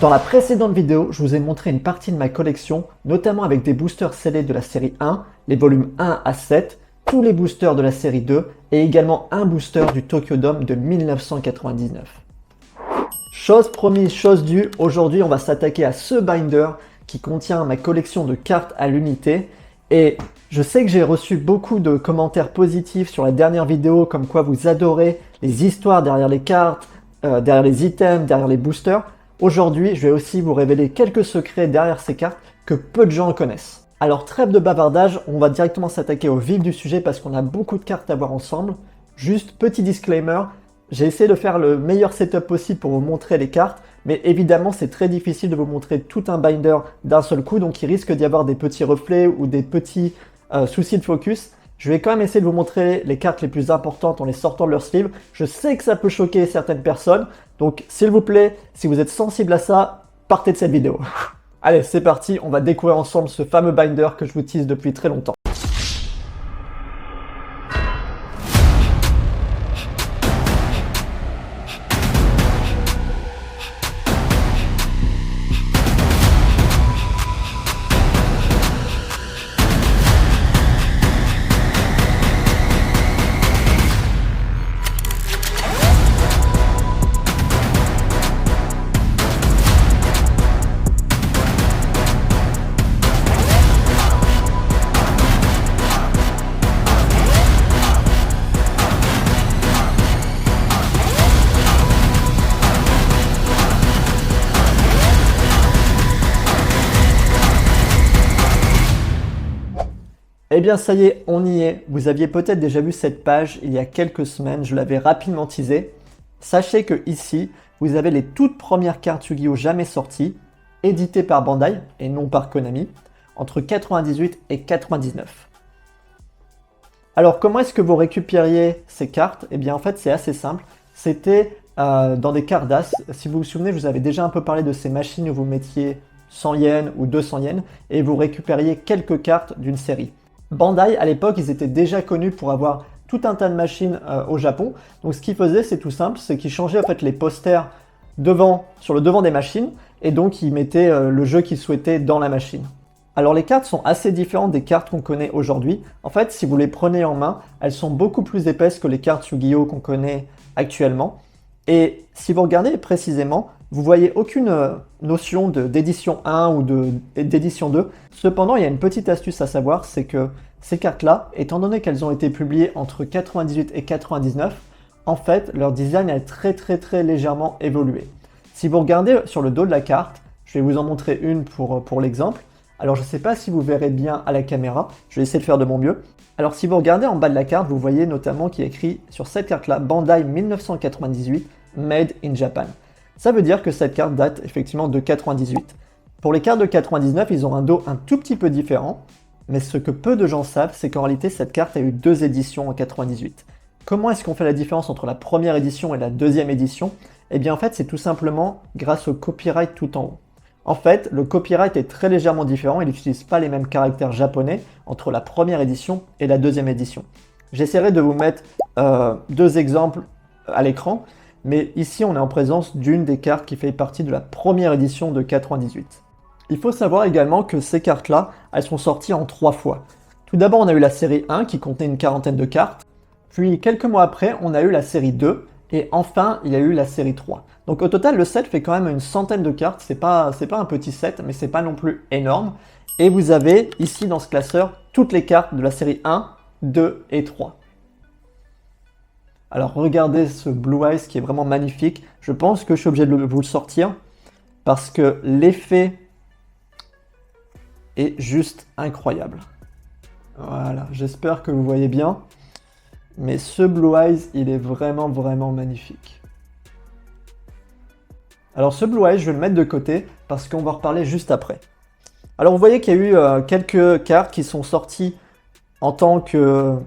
Dans la précédente vidéo, je vous ai montré une partie de ma collection, notamment avec des boosters scellés de la série 1, les volumes 1 à 7, tous les boosters de la série 2 et également un booster du Tokyo Dome de 1999. Chose promise, chose due, aujourd'hui on va s'attaquer à ce binder qui contient ma collection de cartes à l'unité. Et je sais que j'ai reçu beaucoup de commentaires positifs sur la dernière vidéo, comme quoi vous adorez les histoires derrière les cartes, derrière les items, derrière les boosters. Aujourd'hui, je vais aussi vous révéler quelques secrets derrière ces cartes que peu de gens connaissent. Alors trêve de bavardage, on va directement s'attaquer au vif du sujet parce qu'on a beaucoup de cartes à voir ensemble. Juste petit disclaimer, j'ai essayé de faire le meilleur setup possible pour vous montrer les cartes, mais évidemment c'est très difficile de vous montrer tout un binder d'un seul coup, donc il risque d'y avoir des petits reflets ou des petits soucis de focus. Je vais quand même essayer de vous montrer les cartes les plus importantes en les sortant de leur sleeve. Je sais que ça peut choquer certaines personnes, donc s'il vous plaît, si vous êtes sensible à ça, partez de cette vidéo. Allez, c'est parti, on va découvrir ensemble ce fameux binder que je vous tease depuis très longtemps. Eh bien ça y est, on y est. Vous aviez peut-être déjà vu cette page il y a quelques semaines, je l'avais rapidement teasé. Sachez que ici, vous avez les toutes premières cartes Yu-Gi-Oh jamais sorties, éditées par Bandai et non par Konami, entre 98 et 99. Alors comment est-ce que vous récupériez ces cartes? Eh bien en fait c'est assez simple, c'était dans des cartes d'as. Si vous vous souvenez, je vous avais déjà un peu parlé de ces machines où vous mettiez 100 yens ou 200 yens et vous récupériez quelques cartes d'une série. Bandai, à l'époque, ils étaient déjà connus pour avoir tout un tas de machines au Japon. Donc, ce qu'ils faisaient, c'est tout simple, c'est qu'ils changeaient en fait les posters sur le devant des machines et donc ils mettaient le jeu qu'ils souhaitaient dans la machine. Alors, les cartes sont assez différentes des cartes qu'on connaît aujourd'hui. En fait, si vous les prenez en main, elles sont beaucoup plus épaisses que les cartes Yu-Gi-Oh qu'on connaît actuellement. Et si vous regardez précisément, vous voyez aucune notion d'édition 1 ou d'édition 2. Cependant, il y a une petite astuce à savoir, c'est que ces cartes-là, étant donné qu'elles ont été publiées entre 98 et 99, en fait, leur design a très légèrement évolué. Si vous regardez sur le dos de la carte, je vais vous en montrer une pour l'exemple. Alors, je ne sais pas si vous verrez bien à la caméra, je vais essayer de faire de mon mieux. Alors, si vous regardez en bas de la carte, vous voyez notamment qu'il y a écrit sur cette carte-là, Bandai 1998, Made in Japan. Ça veut dire que cette carte date effectivement de 98. Pour les cartes de 99, ils ont un dos un tout petit peu différent, mais ce que peu de gens savent, c'est qu'en réalité, cette carte a eu deux éditions en 98. Comment est-ce qu'on fait la différence entre la première édition et la deuxième édition? Eh bien en fait, c'est tout simplement grâce au copyright tout en haut. En fait, le copyright est très légèrement différent, il n'utilise pas les mêmes caractères japonais entre la première édition et la deuxième édition. J'essaierai de vous mettre deux exemples à l'écran. Mais ici, on est en présence d'une des cartes qui fait partie de la première édition de 98. Il faut savoir également que ces cartes-là, elles sont sorties en 3 fois. Tout d'abord, on a eu la série 1 qui contenait une quarantaine de cartes. Puis, quelques mois après, on a eu la série 2. Et enfin, il y a eu la série 3. Donc au total, le set fait quand même une centaine de cartes. C'est pas un petit set, mais c'est pas non plus énorme. Et vous avez ici dans ce classeur toutes les cartes de la série 1, 2 et 3. Alors regardez ce Blue Eyes qui est vraiment magnifique. Je pense que je suis obligé de vous le sortir parce que l'effet est juste incroyable. Voilà, j'espère que vous voyez bien. Mais ce Blue Eyes, il est vraiment magnifique. Alors ce Blue Eyes, je vais le mettre de côté parce qu'on va en reparler juste après. Alors vous voyez qu'il y a eu quelques cartes qui sont sorties en tant que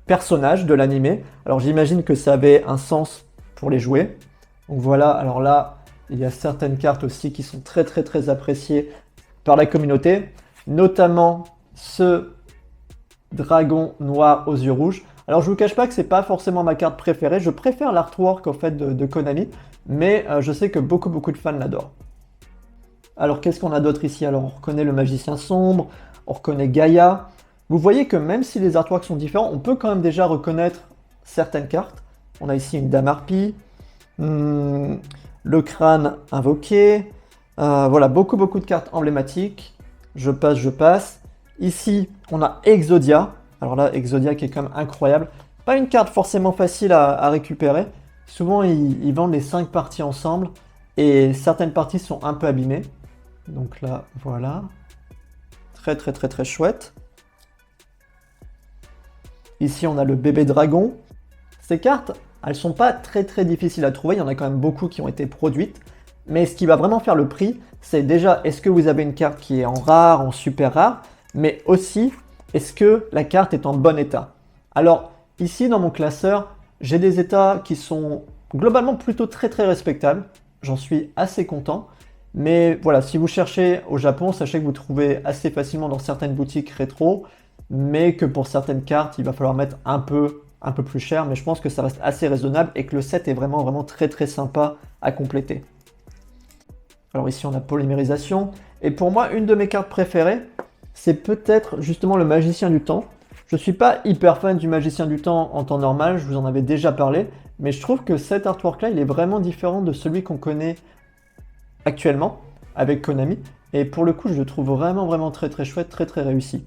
personnages de l'animé. Alors j'imagine que ça avait un sens pour les jouer. Donc voilà, alors là, il y a certaines cartes aussi qui sont très appréciées par la communauté, notamment ce dragon noir aux yeux rouges. Alors je vous cache pas que c'est pas forcément ma carte préférée, je préfère l'artwork en fait de Konami, mais je sais que beaucoup de fans l'adorent. Alors qu'est-ce qu'on a d'autre ici? Alors on reconnaît le magicien sombre, on reconnaît Gaïa. Vous voyez que même si les artworks sont différents, on peut quand même déjà reconnaître certaines cartes. On a ici une dame harpie, le crâne invoqué, voilà, beaucoup de cartes emblématiques. Je passe. Ici, on a Exodia. Alors là, Exodia qui est quand même incroyable. Pas une carte forcément facile à récupérer. Souvent, ils vendent les 5 parties ensemble et certaines parties sont un peu abîmées. Donc là, voilà. Très chouette. Ici, on a le bébé dragon. Ces cartes, elles sont pas très difficiles à trouver. Il y en a quand même beaucoup qui ont été produites. Mais ce qui va vraiment faire le prix, c'est déjà, est-ce que vous avez une carte qui est en rare, en super rare, mais aussi, est-ce que la carte est en bon état? Alors, ici, dans mon classeur, j'ai des états qui sont globalement plutôt très respectables. J'en suis assez content. Mais voilà, si vous cherchez au Japon, sachez que vous trouvez assez facilement dans certaines boutiques rétro, mais que pour certaines cartes, il va falloir mettre un peu plus cher. Mais je pense que ça reste assez raisonnable et que le set est vraiment très sympa à compléter. Alors ici, on a polymérisation. Et pour moi, une de mes cartes préférées, c'est peut-être justement le magicien du temps. Je ne suis pas hyper fan du magicien du temps en temps normal, je vous en avais déjà parlé, mais je trouve que cet artwork-là, il est vraiment différent de celui qu'on connaît actuellement avec Konami. Et pour le coup, je le trouve vraiment très chouette, très réussi.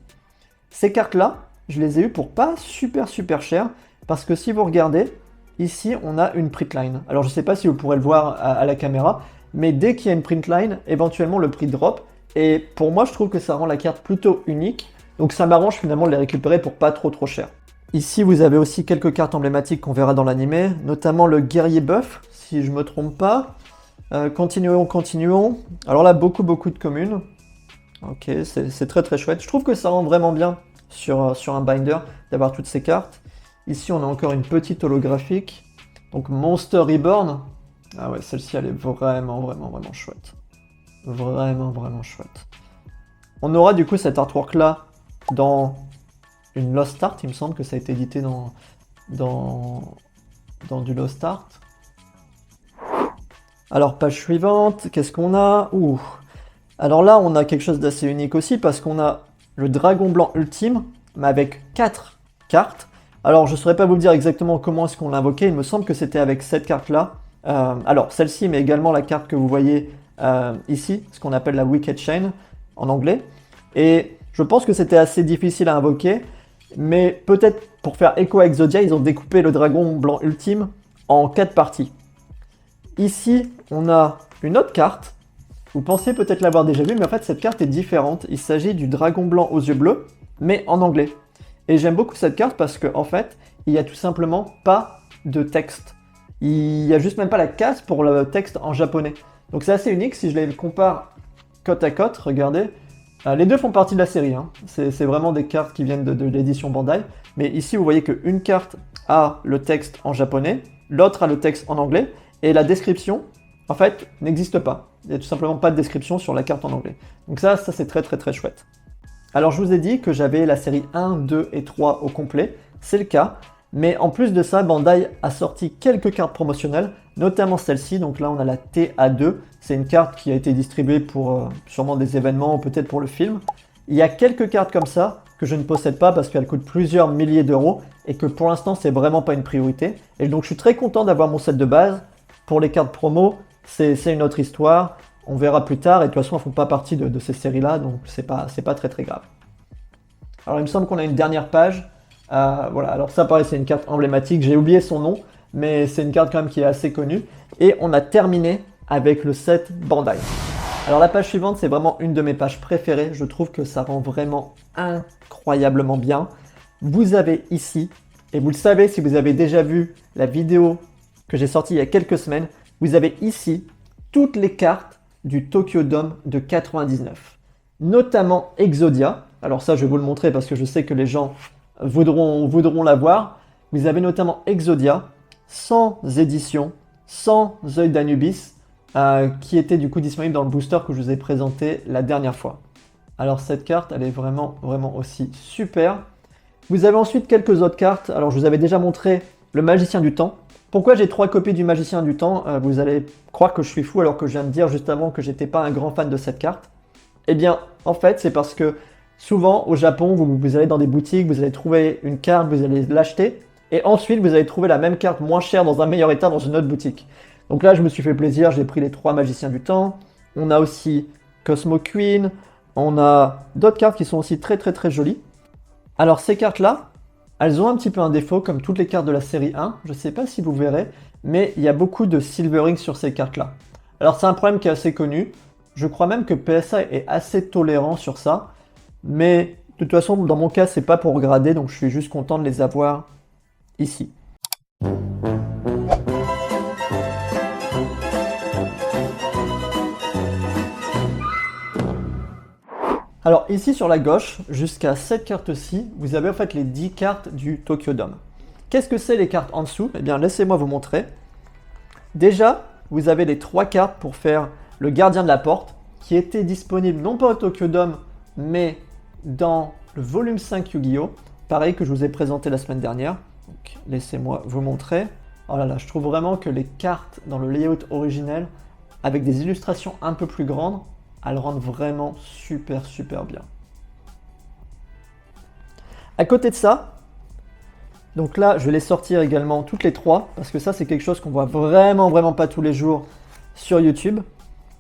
Ces cartes-là, je les ai eues pour pas super cher, parce que si vous regardez, ici, on a une print line. Alors, je ne sais pas si vous pourrez le voir à la caméra, mais dès qu'il y a une print line, éventuellement le prix drop. Et pour moi, je trouve que ça rend la carte plutôt unique. Donc ça m'arrange finalement de les récupérer pour pas trop cher. Ici, vous avez aussi quelques cartes emblématiques qu'on verra dans l'animé, notamment le guerrier buff, si je me trompe pas. Continuons. Alors là, beaucoup de communes. Ok, c'est très chouette. Je trouve que ça rend vraiment bien sur un binder d'avoir toutes ces cartes. Ici, on a encore une petite holographique. Donc Monster Reborn. Ah ouais, celle-ci, elle est vraiment chouette. Vraiment chouette. On aura du coup cet artwork-là dans une Lost Art. Il me semble que ça a été édité dans du Lost Art. Alors, page suivante, qu'est-ce qu'on a? Alors là, on a quelque chose d'assez unique aussi parce qu'on a le dragon blanc ultime, mais avec 4 cartes. Alors, je ne saurais pas vous dire exactement comment est-ce qu'on l'a invoqué. Il me semble que c'était avec cette carte-là. Alors, celle-ci, mais également la carte que vous voyez ici, ce qu'on appelle la Wicked Chain en anglais. Et je pense que c'était assez difficile à invoquer, mais peut-être pour faire écho à Exodia, ils ont découpé le dragon blanc ultime en 4 parties. Ici, on a une autre carte. Vous pensez peut-être l'avoir déjà vue, mais en fait, cette carte est différente. Il s'agit du dragon blanc aux yeux bleus, mais en anglais. Et j'aime beaucoup cette carte parce qu'en fait, il n'y a tout simplement pas de texte. Il n'y a juste même pas la case pour le texte en japonais. Donc c'est assez unique. Si je les compare côte à côte, regardez. Les deux font partie de la série. Hein. C'est vraiment des cartes qui viennent de l'édition Bandai. Mais ici, vous voyez qu'une carte a le texte en japonais, l'autre a le texte en anglais. Et la description, en fait, n'existe pas. Il n'y a tout simplement pas de description sur la carte en anglais. Donc ça c'est très chouette. Alors je vous ai dit que j'avais la série 1, 2 et 3 au complet. C'est le cas. Mais en plus de ça, Bandai a sorti quelques cartes promotionnelles, notamment celle-ci. Donc là, on a la TA2. C'est une carte qui a été distribuée pour sûrement des événements ou peut-être pour le film. Il y a quelques cartes comme ça que je ne possède pas parce qu'elles coûtent plusieurs milliers d'euros et que pour l'instant, c'est vraiment pas une priorité. Et donc, je suis très content d'avoir mon set de base. Pour les cartes promo, c'est une autre histoire. On verra plus tard. Et de toute façon, elles ne font pas partie de ces séries-là. Donc, c'est pas très grave. Alors, il me semble qu'on a une dernière page. Voilà, alors ça pareil, c'est une carte emblématique, j'ai oublié son nom, mais c'est une carte quand même qui est assez connue. Et on a terminé avec le set Bandai. Alors la page suivante, c'est vraiment une de mes pages préférées, je trouve que ça rend vraiment incroyablement bien. Vous avez ici, et vous le savez si vous avez déjà vu la vidéo que j'ai sortie il y a quelques semaines, vous avez ici toutes les cartes du Tokyo Dome de 99. Notamment Exodia, alors ça je vais vous le montrer parce que je sais que les gens voudront la voir. Vous avez notamment Exodia, sans édition, sans œil d'Anubis, qui était du coup disponible dans le booster que je vous ai présenté la dernière fois. Alors cette carte, elle est vraiment aussi super. Vous avez ensuite quelques autres cartes. Alors je vous avais déjà montré le Magicien du Temps. Pourquoi j'ai 3 copies du Magicien du Temps? Vous allez croire que je suis fou alors que je viens de dire juste avant que j'étais pas un grand fan de cette carte. Eh bien, en fait, c'est parce que souvent au Japon, vous allez dans des boutiques, vous allez trouver une carte, vous allez l'acheter, et ensuite vous allez trouver la même carte moins chère dans un meilleur état dans une autre boutique. Donc là, je me suis fait plaisir, j'ai pris les 3 Magiciens du Temps. On a aussi Cosmo Queen, on a d'autres cartes qui sont aussi très très très jolies. Alors ces cartes-là, elles ont un petit peu un défaut comme toutes les cartes de la série 1, je ne sais pas si vous verrez, mais il y a beaucoup de silvering sur ces cartes-là. Alors c'est un problème qui est assez connu, je crois même que PSA est assez tolérant sur ça, mais de toute façon dans mon cas c'est pas pour grader, donc je suis juste content de les avoir ici. Alors ici sur la gauche, jusqu'à cette carte-ci, vous avez en fait les 10 cartes du Tokyo Dome. Qu'est-ce que c'est les cartes en dessous? Eh bien laissez-moi vous montrer. Déjà, vous avez les 3 cartes pour faire le gardien de la porte, qui était disponible non pas au Tokyo Dome, mais dans le volume 5 Yu-Gi-Oh! Pareil que je vous ai présenté la semaine dernière. Donc laissez-moi vous montrer. Oh là là, je trouve vraiment que les cartes dans le layout originel, avec des illustrations un peu plus grandes, elles rendent vraiment super super bien. À côté de ça, donc là je vais les sortir également toutes les 3, parce que ça c'est quelque chose qu'on voit vraiment pas tous les jours sur YouTube.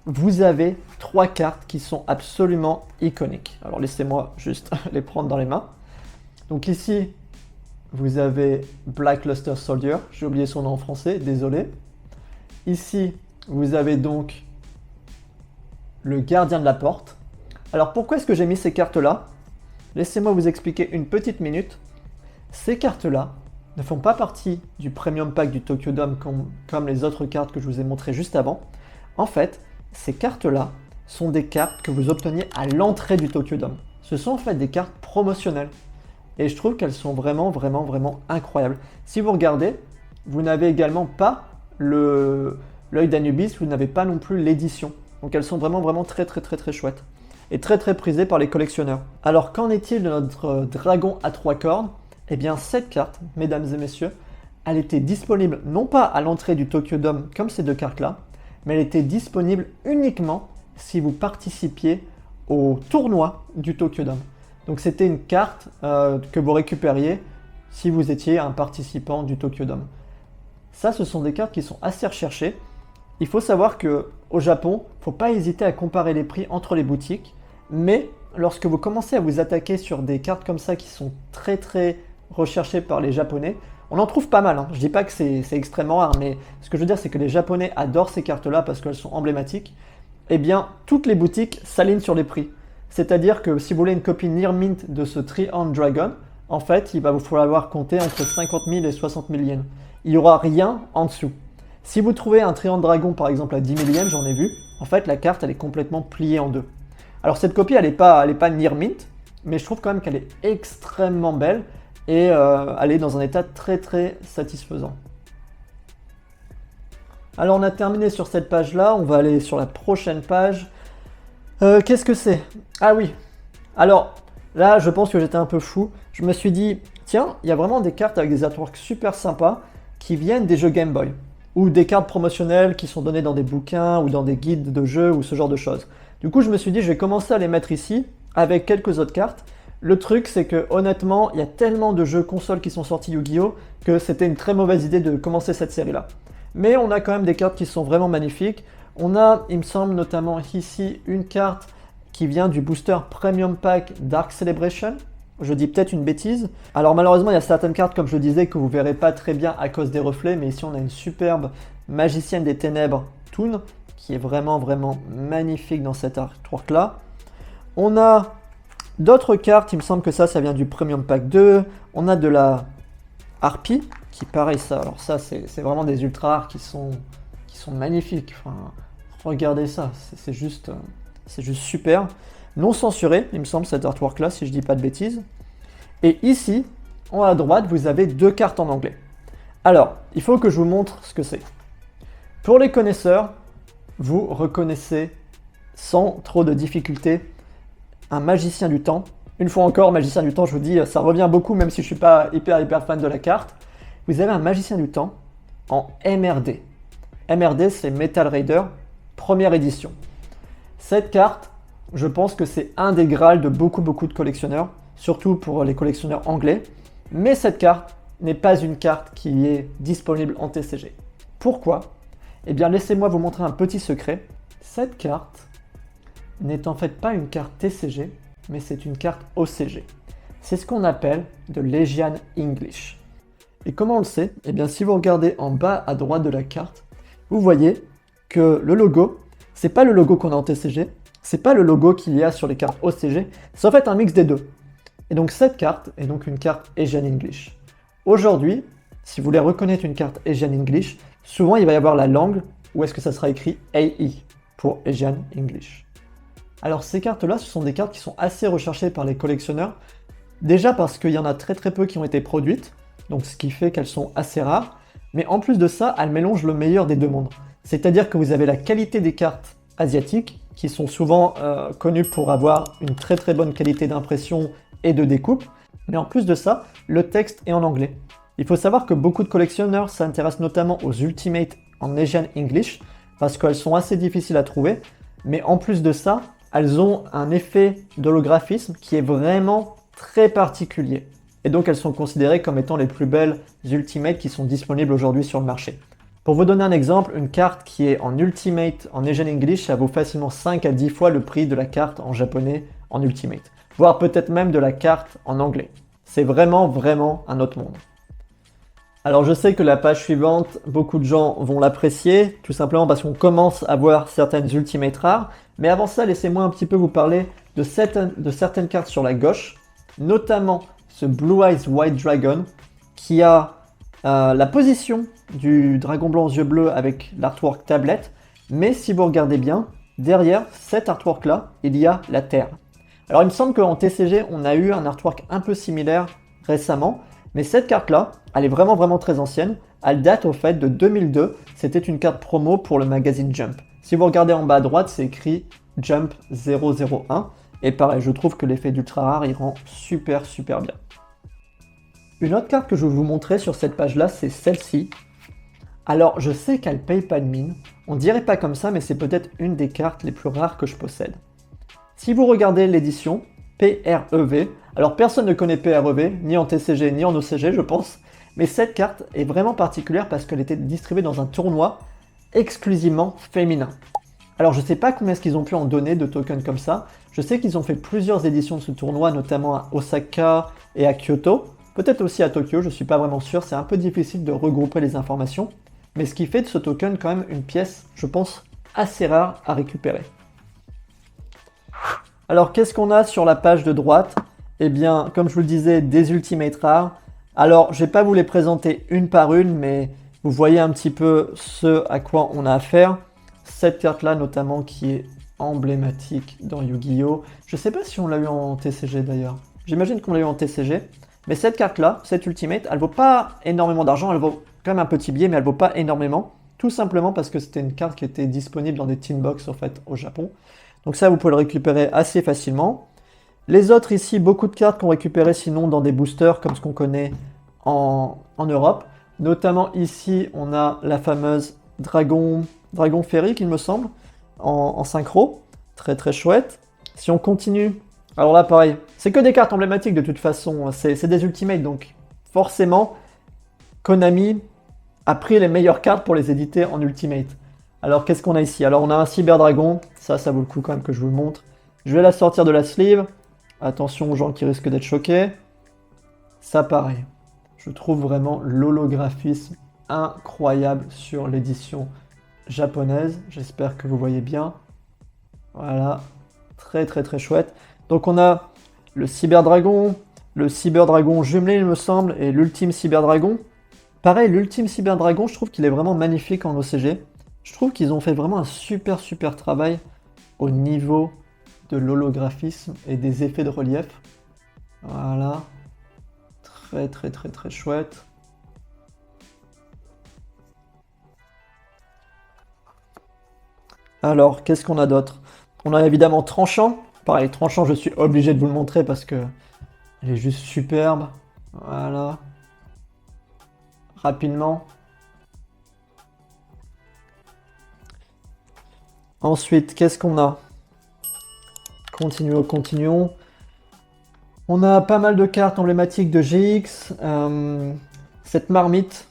Vous avez 3 cartes qui sont absolument iconiques. Alors laissez-moi juste les prendre dans les mains. Donc ici, vous avez Black Luster Soldier, j'ai oublié son nom en français, désolé. Ici, vous avez donc le gardien de la porte. Alors pourquoi est-ce que j'ai mis ces cartes-là? Laissez-moi vous expliquer une petite minute. Ces cartes-là ne font pas partie du Premium Pack du Tokyo Dome comme les autres cartes que je vous ai montrées juste avant. En fait, ces cartes-là sont des cartes que vous obteniez à l'entrée du Tokyo Dome. Ce sont en fait des cartes promotionnelles. Et je trouve qu'elles sont vraiment incroyables. Si vous regardez, vous n'avez également pas l'œil d'Anubis, vous n'avez pas non plus l'édition. Donc elles sont vraiment très chouettes. Et très prisées par les collectionneurs. Alors qu'en est-il de notre dragon à 3 cornes? Eh bien cette carte, mesdames et messieurs, elle était disponible non pas à l'entrée du Tokyo Dome comme ces 2 cartes-là, mais elle était disponible uniquement si vous participiez au tournoi du Tokyo Dome. Donc c'était une carte que vous récupériez si vous étiez un participant du Tokyo Dome. Ça, ce sont des cartes qui sont assez recherchées. Il faut savoir qu'au Japon, il ne faut pas hésiter à comparer les prix entre les boutiques, mais lorsque vous commencez à vous attaquer sur des cartes comme ça qui sont très recherchées par les Japonais, on en trouve pas mal, hein. Je ne dis pas que c'est extrêmement rare, mais ce que je veux dire, c'est que les Japonais adorent ces cartes-là parce qu'elles sont emblématiques. Eh bien, toutes les boutiques s'alignent sur les prix. C'est-à-dire que si vous voulez une copie Near Mint de ce Three-Horned Dragon, en fait, il va vous falloir compter entre 50 000 et 60 000 yens. Il n'y aura rien en dessous. Si vous trouvez un Three-Horned Dragon, par exemple, à 10 000 yens, j'en ai vu, en fait, la carte, elle est complètement pliée en deux. Alors, cette copie, elle n'est pas Near Mint, mais je trouve quand même qu'elle est extrêmement belle et elle est dans un état très satisfaisant. Alors, on a terminé sur cette page-là, on va aller sur la prochaine page. Qu'est-ce que c'est? Ah oui, alors là je pense que j'étais un peu fou. Je me suis dit, tiens, il y a vraiment des cartes avec des artworks super sympas qui viennent des jeux Game Boy. Ou des cartes promotionnelles qui sont données dans des bouquins ou dans des guides de jeux ou ce genre de choses. Du coup je me suis dit, je vais commencer à les mettre ici avec quelques autres cartes. Le truc c'est que honnêtement, il y a tellement de jeux consoles qui sont sortis Yu-Gi-Oh! Que c'était une très mauvaise idée de commencer cette série-là. Mais on a quand même des cartes qui sont vraiment magnifiques. On a, il me semble, notamment ici, une carte qui vient du booster Premium Pack Dark Celebration. Je dis peut-être une bêtise. Alors malheureusement, il y a certaines cartes, comme je le disais, que vous ne verrez pas très bien à cause des reflets. Mais ici, on a une superbe Magicienne des Ténèbres Toon, qui est vraiment magnifique dans cet artwork-là. On a d'autres cartes, il me semble que ça vient du Premium Pack 2. On a de la Harpie, qui pareil, ça, alors ça, c'est vraiment des ultra rares qui sont magnifiques. Enfin, regardez ça, c'est juste super. Non censuré, il me semble, cet artwork-là, si je dis pas de bêtises. Et ici, en haut à droite, vous avez 2 cartes en anglais. Alors, il faut que je vous montre ce que c'est. Pour les connaisseurs, vous reconnaissez sans trop de difficulté un Magicien du Temps. Une fois encore, Magicien du Temps, je vous dis, ça revient beaucoup, même si je ne suis pas hyper fan de la carte. Vous avez un Magicien du Temps en MRD. MRD, c'est Metal Raider, première édition. Cette carte, je pense que c'est un des graals de beaucoup de collectionneurs, surtout pour les collectionneurs anglais. Mais cette carte n'est pas une carte qui est disponible en TCG. Pourquoi? Eh bien, laissez-moi vous montrer un petit secret. Cette carte n'est en fait pas une carte TCG, mais c'est une carte OCG. C'est ce qu'on appelle de Legion English. Et comment on le sait? Eh bien, si vous regardez en bas à droite de la carte, vous voyez que le logo, c'est pas le logo qu'on a en TCG, c'est pas le logo qu'il y a sur les cartes OCG, c'est en fait un mix des deux. Et donc cette carte est donc une carte Asian English. Aujourd'hui, si vous voulez reconnaître une carte Asian English, souvent il va y avoir la langue où est-ce que ça sera écrit AI pour Asian English. Alors ces cartes-là, ce sont des cartes qui sont assez recherchées par les collectionneurs, déjà parce qu'il y en a très peu qui ont été produites, donc ce qui fait qu'elles sont assez rares, mais en plus de ça, elles mélangent le meilleur des deux mondes. C'est-à-dire que vous avez la qualité des cartes asiatiques, qui sont souvent connues pour avoir une très bonne qualité d'impression et de découpe, mais en plus de ça, le texte est en anglais. Il faut savoir que beaucoup de collectionneurs s'intéressent notamment aux Ultimate en Asian English, parce qu'elles sont assez difficiles à trouver, mais en plus de ça, elles ont un effet d'holographisme qui est vraiment très particulier. Et donc elles sont considérées comme étant les plus belles Ultimate qui sont disponibles aujourd'hui sur le marché. Pour vous donner un exemple, une carte qui est en Ultimate en Asian English, ça vaut facilement 5 à 10 fois le prix de la carte en japonais en Ultimate, voire peut-être même de la carte en anglais. C'est vraiment un autre monde. Alors je sais que la page suivante, beaucoup de gens vont l'apprécier, tout simplement parce qu'on commence à voir certaines Ultimates rares, mais avant ça, laissez-moi un petit peu vous parler de certaines cartes sur la gauche, notamment ce Blue Eyes White Dragon, qui a la position du dragon blanc aux yeux bleus avec l'artwork tablette, mais si vous regardez bien, derrière cet artwork-là, il y a la Terre. Alors il me semble qu'en TCG, on a eu un artwork un peu similaire récemment, mais cette carte-là, elle est vraiment très ancienne. Elle date au fait de 2002, c'était une carte promo pour le magazine Jump. Si vous regardez en bas à droite, c'est écrit Jump 001, et pareil, je trouve que l'effet d'ultra rare, il rend super bien. Une autre carte que je vais vous montrer sur cette page-là, c'est celle-ci. Alors, je sais qu'elle paye pas de mine. On dirait pas comme ça, mais c'est peut-être une des cartes les plus rares que je possède. Si vous regardez l'édition PREV, alors personne ne connaît PREV, ni en TCG, ni en OCG, je pense. Mais cette carte est vraiment particulière parce qu'elle était distribuée dans un tournoi exclusivement féminin. Alors, je sais pas combien est-ce qu'ils ont pu en donner de tokens comme ça. Je sais qu'ils ont fait plusieurs éditions de ce tournoi, notamment à Osaka et à Kyoto. Peut-être aussi à Tokyo, je ne suis pas vraiment sûr, c'est un peu difficile de regrouper les informations, mais ce qui fait de ce token quand même une pièce, je pense, assez rare à récupérer. Alors qu'est-ce qu'on a sur la page de droite? Eh bien, comme je vous le disais, des Ultimates rares. Alors, je ne vais pas vous les présenter une par une, mais vous voyez un petit peu ce à quoi on a affaire. Cette carte-là notamment qui est emblématique dans Yu-Gi-Oh! Je ne sais pas si on l'a eu en TCG d'ailleurs. J'imagine qu'on l'a eu en TCG. Mais cette carte-là, cette Ultimate, elle vaut pas énormément d'argent, elle vaut quand même un petit billet, mais elle vaut pas énormément. Tout simplement parce que c'était une carte qui était disponible dans des tin box en fait au Japon. Donc ça, vous pouvez le récupérer assez facilement. Les autres ici, beaucoup de cartes qu'on récupérait sinon dans des boosters comme ce qu'on connaît en Europe. Notamment ici, on a la fameuse Dragon Fairy, il me semble, en synchro. Très chouette. Si on continue... Alors là, pareil, c'est que des cartes emblématiques de toute façon, c'est des Ultimates, donc forcément, Konami a pris les meilleures cartes pour les éditer en Ultimate. Alors qu'est-ce qu'on a ici? Alors on a un Cyber Dragon, ça vaut le coup quand même que je vous le montre. Je vais la sortir de la sleeve, attention aux gens qui risquent d'être choqués. Ça pareil, je trouve vraiment l'holographisme incroyable sur l'édition japonaise, j'espère que vous voyez bien. Voilà, très chouette. Donc on a le Cyber Dragon jumelé il me semble, et l'Ultime Cyber Dragon. Pareil, l'Ultime Cyber Dragon, je trouve qu'il est vraiment magnifique en OCG. Je trouve qu'ils ont fait vraiment un super travail au niveau de l'holographisme et des effets de relief. Voilà, très chouette. Alors, qu'est-ce qu'on a d'autre? On a évidemment Tranchant. Pareil, Tranchant, je suis obligé de vous le montrer parce que il est juste superbe. Voilà. Rapidement. Ensuite, qu'est-ce qu'on a? Continuons. On a pas mal de cartes emblématiques de GX. Cette marmite.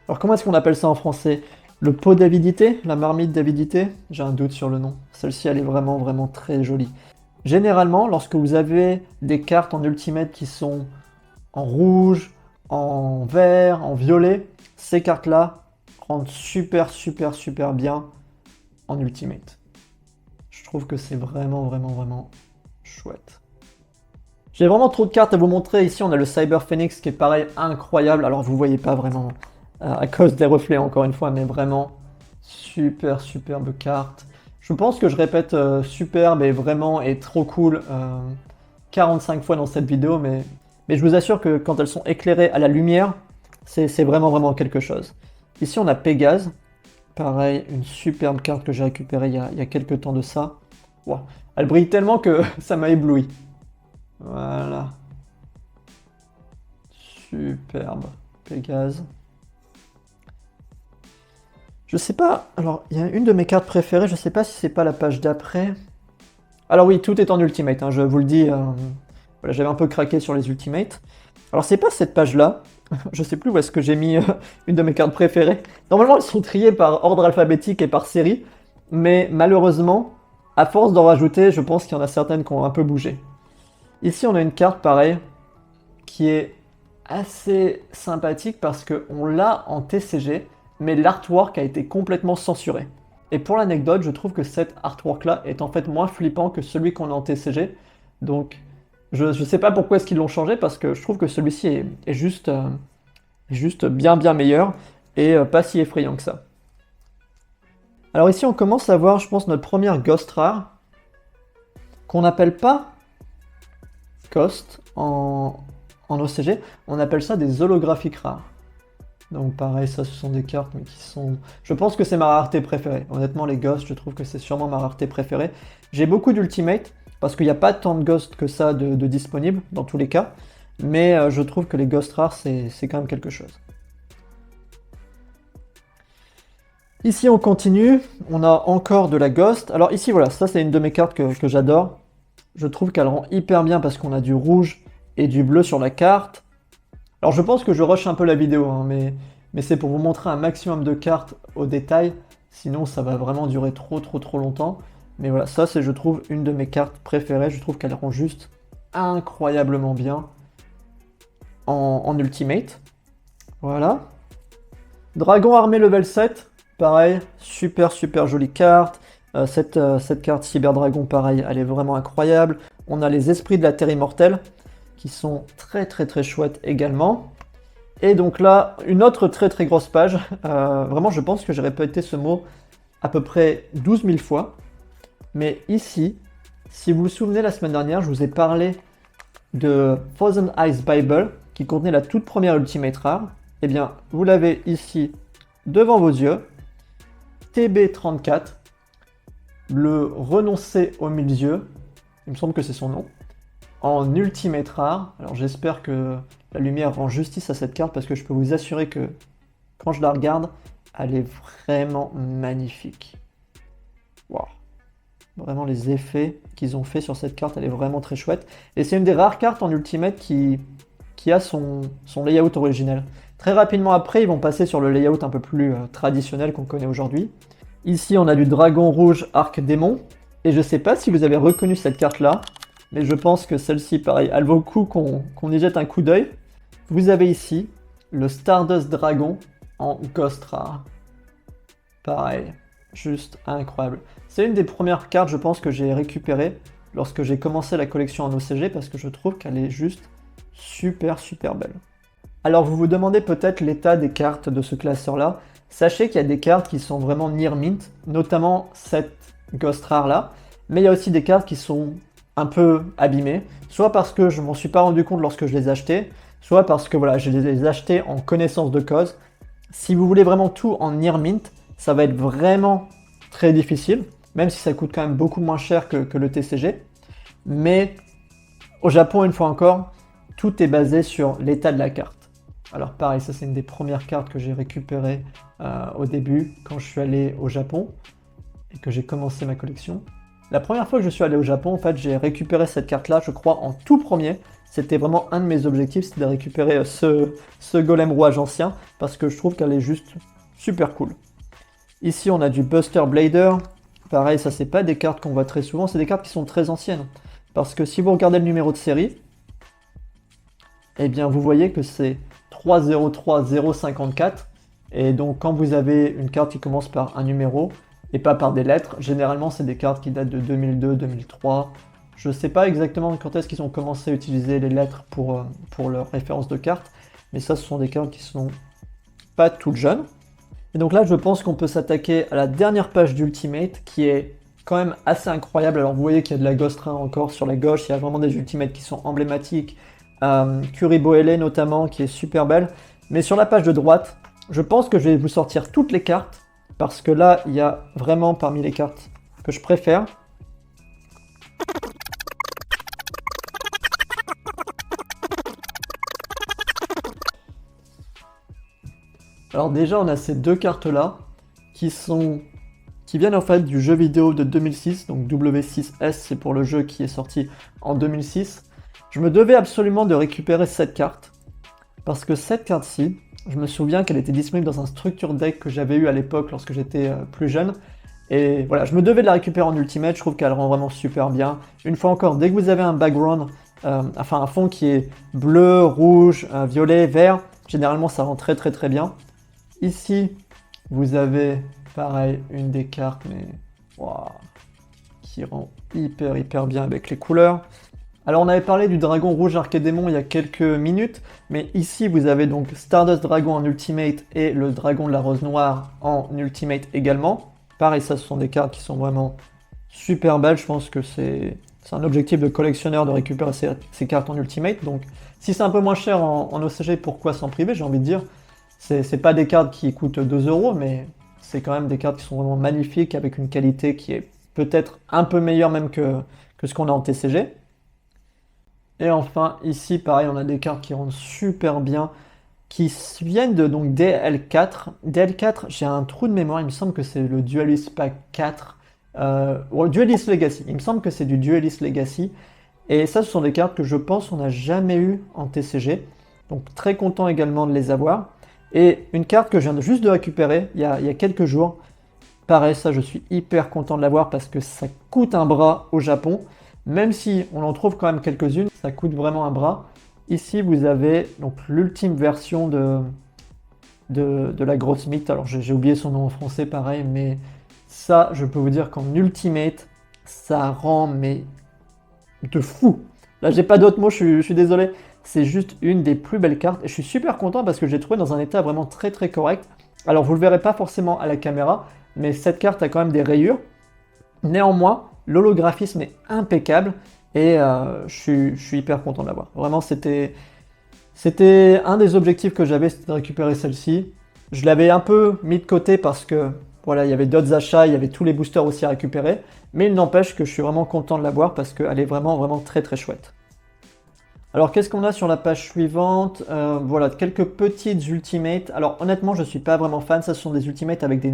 Alors comment est-ce qu'on appelle ça en français? Le pot d'avidité? La marmite d'avidité? J'ai un doute sur le nom. Celle-ci, elle est vraiment, vraiment très jolie. Généralement, lorsque vous avez des cartes en Ultimate qui sont en rouge, en vert, en violet, ces cartes-là rendent super, super, super bien en Ultimate. Je trouve que c'est vraiment, vraiment, vraiment chouette. J'ai vraiment trop de cartes à vous montrer. Ici, on a le Cyber Phoenix qui est pareil, incroyable. Alors, vous voyez pas vraiment à cause des reflets, encore une fois, mais vraiment super, superbe carte. Je pense que je répète superbe et vraiment et trop cool 45 fois dans cette vidéo, mais je vous assure que quand elles sont éclairées à la lumière, c'est vraiment, vraiment quelque chose. Ici, on a Pégase. Pareil, une superbe carte que j'ai récupérée il y a quelques temps de ça. Wow. Elle brille tellement que ça m'a ébloui. Voilà. Superbe. Pégase. Je sais pas. Alors, il y a une de mes cartes préférées. Je sais pas si c'est pas la page d'après. Alors oui, tout est en Ultimate. Hein, je vous le dis. Voilà, j'avais un peu craqué sur les Ultimates. Alors, c'est pas cette page-là. Je sais plus où est-ce que j'ai mis une de mes cartes préférées. Normalement, elles sont triées par ordre alphabétique et par série. Mais malheureusement, à force d'en rajouter, je pense qu'il y en a certaines qui ont un peu bougé. Ici, on a une carte pareille qui est assez sympathique parce qu'on l'a en TCG, mais l'artwork a été complètement censuré. Et pour l'anecdote, je trouve que cet artwork-là est en fait moins flippant que celui qu'on a en TCG. Donc, je ne sais pas pourquoi est-ce qu'ils l'ont changé, parce que je trouve que celui-ci est juste bien bien meilleur et pas si effrayant que ça. Alors ici, on commence à voir, je pense, notre première Ghost rare, qu'on n'appelle pas Ghost en OCG, on appelle ça des holographiques rares. Donc pareil, ça ce sont des cartes mais qui sont... Je pense que c'est ma rareté préférée. Honnêtement, les Ghosts, je trouve que c'est sûrement ma rareté préférée. J'ai beaucoup d'Ultimate, parce qu'il n'y a pas tant de Ghosts que ça de disponibles, dans tous les cas. Mais je trouve que les Ghosts rares, c'est quand même quelque chose. Ici, on continue. On a encore de la Ghost. Alors ici, voilà, ça c'est une de mes cartes que j'adore. Je trouve qu'elle rend hyper bien parce qu'on a du rouge et du bleu sur la carte. Alors je pense que je rush un peu la vidéo, hein, mais c'est pour vous montrer un maximum de cartes au détail. Sinon, ça va vraiment durer trop longtemps. Mais voilà, ça c'est, je trouve, une de mes cartes préférées. Je trouve qu'elle rend juste incroyablement bien en Ultimate. Voilà. Dragon armé level 7. Pareil, super jolie carte. Cette carte Cyber Dragon, pareil, elle est vraiment incroyable. On a les esprits de la Terre immortelle qui sont très chouettes également. Et donc là, une autre très grosse page. Vraiment, je pense que j'ai répété ce mot à peu près 12 000 fois. Mais ici, si vous vous souvenez, la semaine dernière, je vous ai parlé de Thousand Eyes Bible qui contenait la toute première Ultimate rare. Eh bien, vous l'avez ici devant vos yeux. TB34, le renoncer au milieu, il me semble que c'est son nom, en Ultimate rare. Alors j'espère que la lumière rend justice à cette carte parce que je peux vous assurer que quand je la regarde, elle est vraiment magnifique. Waouh. Vraiment les effets qu'ils ont fait sur cette carte, elle est vraiment très chouette. Et c'est une des rares cartes en Ultimate qui a son layout originel. Très rapidement après, ils vont passer sur le layout un peu plus traditionnel qu'on connaît aujourd'hui. Ici, on a du dragon rouge arc démon. Et je sais pas si vous avez reconnu cette carte-là, mais je pense que celle-ci, pareil, elle vaut le coup qu'on y jette un coup d'œil. Vous avez ici le Stardust Dragon en Ghost rare. Pareil, juste incroyable. C'est une des premières cartes, je pense, que j'ai récupérées lorsque j'ai commencé la collection en OCG parce que je trouve qu'elle est juste super belle. Alors vous vous demandez peut-être l'état des cartes de ce classeur-là. Sachez qu'il y a des cartes qui sont vraiment near mint, notamment cette Ghost rare là, mais il y a aussi des cartes qui sont un peu abîmées, soit parce que je m'en suis pas rendu compte lorsque je les achetais, soit parce que voilà, je les ai achetées en connaissance de cause. Si vous voulez vraiment tout en near mint, ça va être vraiment très difficile, même si ça coûte quand même beaucoup moins cher que le TCG. Mais au Japon, une fois encore, tout est basé sur l'état de la carte. Alors pareil, ça c'est une des premières cartes que j'ai récupérées au début quand je suis allé au Japon. et que j'ai commencé ma collection. La première fois que je suis allé au Japon, en fait, j'ai récupéré cette carte-là, je crois, en tout premier. C'était vraiment un de mes objectifs, c'était de récupérer ce golem rouage ancien, parce que je trouve qu'elle est juste super cool. Ici, on a du Buster Blader. Pareil, ça, c'est pas des cartes qu'on voit très souvent, c'est des cartes qui sont très anciennes. Parce que si vous regardez le numéro de série, eh bien, vous voyez que c'est 303054. Et donc, quand vous avez une carte qui commence par un numéro et pas par des lettres, généralement, c'est des cartes qui datent de 2002, 2003. Je sais pas exactement quand est-ce qu'ils ont commencé à utiliser les lettres pour leur référence de carte, mais ça, ce sont des cartes qui sont pas toutes jeunes. Et donc là, je pense qu'on peut s'attaquer à la dernière page d'Ultimate, qui est quand même assez incroyable. Alors, vous voyez qu'il y a de la Ghost Rain encore sur la gauche, il y a vraiment des Ultimates qui sont emblématiques. Kuriboele notamment, qui est super belle. Mais sur la page de droite, je pense que je vais vous sortir toutes les cartes, parce que là, il y a vraiment parmi les cartes que je préfère. Alors déjà, on a ces deux cartes-là, qui viennent en fait du jeu vidéo de 2006, donc W6S, c'est pour le jeu qui est sorti en 2006. Je me devais absolument de récupérer cette carte, parce que cette carte-ci, je me souviens qu'elle était disponible dans un structure deck que j'avais eu à l'époque lorsque j'étais plus jeune. Et voilà, je me devais de la récupérer en Ultimate, je trouve qu'elle rend vraiment super bien. Une fois encore, dès que vous avez un background, enfin un fond qui est bleu, rouge, violet, vert, généralement ça rend très bien. Ici, vous avez, pareil, une des cartes, mais wow, qui rend hyper bien avec les couleurs. Alors on avait parlé du dragon rouge Archédémon il y a quelques minutes, mais ici vous avez donc Stardust Dragon en Ultimate et le dragon de la rose noire en Ultimate également. Pareil, ça ce sont des cartes qui sont vraiment super belles, je pense que c'est un objectif de collectionneur de récupérer ces cartes en Ultimate, donc si c'est un peu moins cher en OCG, pourquoi s'en priver, j'ai envie de dire. C'est pas des cartes qui coûtent 2 €, mais c'est quand même des cartes qui sont vraiment magnifiques, avec une qualité qui est peut-être un peu meilleure même que ce qu'on a en TCG. Et enfin, ici, pareil, on a des cartes qui rendent super bien, qui viennent de donc DL4. DL4, j'ai un trou de mémoire, il me semble que c'est le Duelist Pack 4, ou Duelist Legacy. Il me semble que c'est du Duelist Legacy. Et ça, ce sont des cartes que je pense on n'a jamais eu en TCG. Donc très content également de les avoir. Et une carte que je viens juste de récupérer il y a quelques jours. Pareil, ça, je suis hyper content de l'avoir parce que ça coûte un bras au Japon. Même si on en trouve quand même quelques-unes, ça coûte vraiment un bras. Ici, vous avez donc l'ultime version de la grosse mythe. Alors, j'ai oublié son nom en français, pareil, mais ça, je peux vous dire qu'en Ultimate, ça rend mais de fou. Là, j'ai pas d'autres mots, je suis désolé. C'est juste une des plus belles cartes. Et je suis super content parce que je l'ai trouvée dans un état vraiment très correct. Alors, vous le verrez pas forcément à la caméra, mais cette carte a quand même des rayures. Néanmoins, l'holographisme est impeccable et je suis hyper content de l'avoir. Vraiment, c'était un des objectifs que j'avais, c'était de récupérer celle-ci. Je l'avais un peu mis de côté parce que voilà, il y avait d'autres achats, il y avait tous les boosters aussi à récupérer, mais il n'empêche que je suis vraiment content de l'avoir parce qu'elle est vraiment très chouette. Alors qu'est-ce qu'on a sur la page suivante? Voilà, quelques petites ultimates. Alors honnêtement, je ne suis pas vraiment fan, ça ce sont des ultimates avec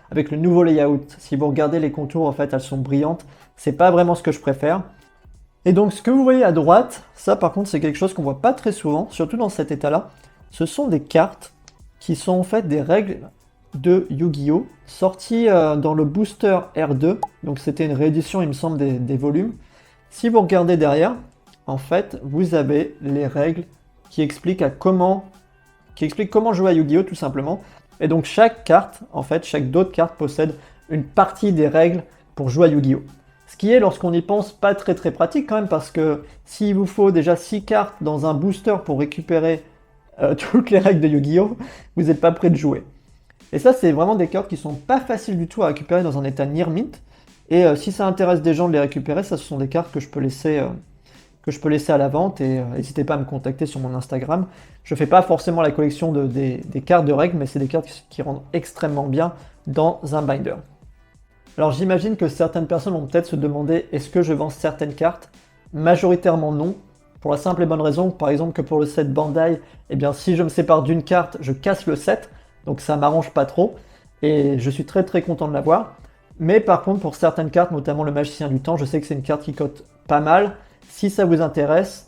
avec le nouveau layout. Si vous regardez les contours, en fait, elles sont brillantes. C'est pas vraiment ce que je préfère. Et donc ce que vous voyez à droite, ça par contre c'est quelque chose qu'on voit pas très souvent, surtout dans cet état-là. Ce sont des cartes qui sont en fait des règles de Yu-Gi-Oh! Sorties dans le booster R2. Donc c'était une réédition, il me semble, des volumes. Si vous regardez derrière, en fait, vous avez les règles qui expliquent comment jouer à Yu-Gi-Oh! Tout simplement. Et donc chaque carte, en fait, chaque d'autres cartes possède une partie des règles pour jouer à Yu-Gi-Oh! Ce qui est, lorsqu'on y pense, pas très pratique quand même, parce que s'il vous faut déjà 6 cartes dans un booster pour récupérer toutes les règles de Yu-Gi-Oh! Vous n'êtes pas prêt de jouer. Et ça, c'est vraiment des cartes qui sont pas faciles du tout à récupérer dans un état near mint. Et si ça intéresse des gens de les récupérer, ça, ce sont des cartes que je peux laisser à la vente, et n'hésitez pas à me contacter sur mon Instagram. Je fais pas forcément la collection des cartes de règles, mais c'est des cartes qui rendent extrêmement bien dans un binder. Alors j'imagine que certaines personnes vont peut-être se demander, est-ce que je vends certaines cartes? Majoritairement non, pour la simple et bonne raison, par exemple, que pour le set Bandai, eh bien si je me sépare d'une carte, je casse le set, donc ça m'arrange pas trop, et je suis très content de l'avoir. Mais par contre, pour certaines cartes, notamment le Magicien du Temps, je sais que c'est une carte qui cote pas mal. Si ça vous intéresse,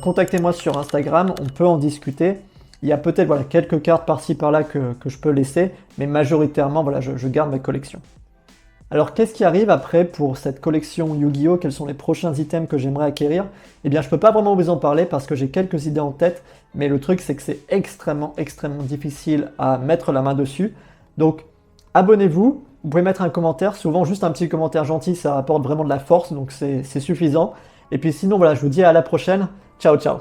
contactez-moi sur Instagram, on peut en discuter. Il y a peut-être voilà, quelques cartes par-ci par-là que je peux laisser, mais majoritairement, voilà, je garde ma collection. Alors, qu'est-ce qui arrive après pour cette collection Yu-Gi-Oh! Quels sont les prochains items que j'aimerais acquérir? Eh bien, je peux pas vraiment vous en parler parce que j'ai quelques idées en tête, mais le truc, c'est que c'est extrêmement, extrêmement difficile à mettre la main dessus. Donc, abonnez-vous, vous pouvez mettre un commentaire, souvent juste un petit commentaire gentil, ça apporte vraiment de la force, donc c'est suffisant. Et puis sinon, voilà, je vous dis à la prochaine. Ciao, ciao!